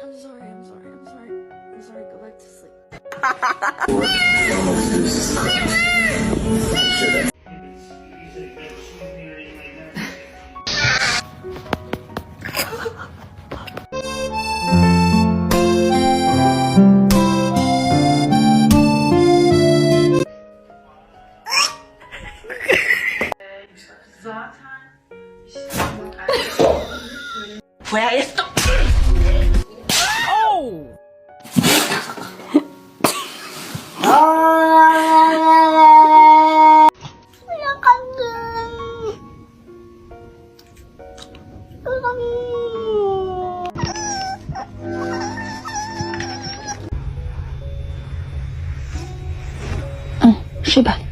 I'm sorry. Go back to sleep. Woher ist du? Oh! 睡吧。